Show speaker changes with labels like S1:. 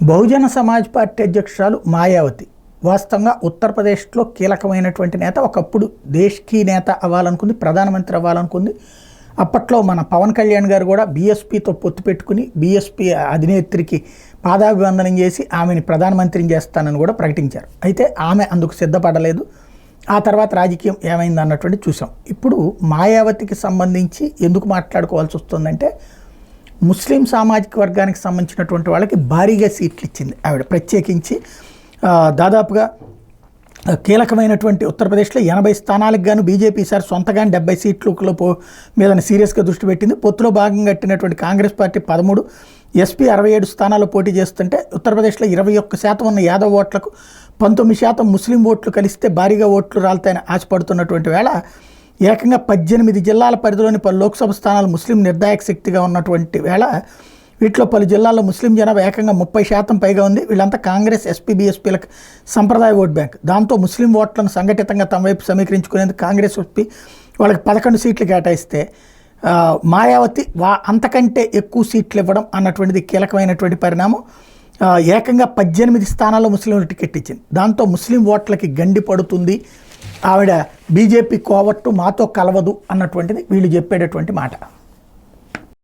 S1: Bahujan Samaj party అధ్యక్షురాలు మాయావతి వాస్తవంగా ఉత్తరప్రదేశ్లో కీలకమైనటువంటి నేత. ఒకప్పుడు దేశ్కి నేత అవ్వాలనుకుంది, ప్రధానమంత్రి అవ్వాలనుకుంది. అప్పట్లో మన పవన్ కళ్యాణ్ గారు కూడా బీఎస్పీతో పొత్తు పెట్టుకుని బీఎస్పీ అధినేత్రికి పాదాభివందనం చేసి ఆమెని ప్రధానమంత్రిని చేస్తానని కూడా ప్రకటించారు. అయితే ఆమె అందుకు సిద్ధపడలేదు. ఆ తర్వాత రాజకీయం ఏమైంది అన్నటువంటి చూసాం. ఇప్పుడు మాయావతికి సంబంధించి ఎందుకు మాట్లాడుకోవాల్సి వస్తుందంటే, ముస్లిం సామాజిక వర్గానికి సంబంధించినటువంటి వాళ్ళకి భారీగా సీట్లు ఇచ్చింది ఆవిడ. ప్రత్యేకించి దాదాపుగా కీలకమైనటువంటి ఉత్తరప్రదేశ్లో 80 స్థానాలకు గాను బీజేపీ ఈసారి సొంతగానే 70 సీట్ల మీద సీరియస్గా దృష్టి పెట్టింది. పొత్తులో భాగంగా కట్టినటువంటి కాంగ్రెస్ పార్టీ 13, ఎస్పీ 67 స్థానాల్లో పోటీ చేస్తుంటే ఉత్తరప్రదేశ్లో 21% ఉన్న యాదవ్ ఓట్లకు 19% ముస్లిం ఓట్లు కలిస్తే భారీగా ఓట్లు రాలుతాయని ఆశపడుతున్నటువంటి వేళ ఏకంగా 18 జిల్లాల పరిధిలోని పలు లోక్సభ స్థానాలు ముస్లిం నిర్ణాయక శక్తిగా ఉన్నటువంటి వేళ వీటిలో పలు జిల్లాల్లో ముస్లిం జనాభా ఏకంగా 30% పైగా ఉంది. వీళ్ళంతా కాంగ్రెస్, ఎస్పీ, బీఎస్పీలకు సంప్రదాయ ఓట్ బ్యాంక్. దాంతో ముస్లిం ఓట్లను సంఘటితంగా తమ వైపు సమీకరించుకునేందుకు కాంగ్రెస్, ఎస్పీ వాళ్ళకి 11 సీట్లు కేటాయిస్తే మాయావతి అంతకంటే ఎక్కువ సీట్లు ఇవ్వడం అన్నటువంటిది కీలకమైనటువంటి పరిణామం. ఏకంగా 18 స్థానాల్లో ముస్లింలు టికెట్ ఇచ్చింది. దాంతో ముస్లిం ఓట్లకి గండి పడుతుంది. ఆవిడ బీజేపీ కోవట్టు మాతో కలవదు అన్నటువంటిది వీళ్ళు చెప్పేటటువంటి మాట.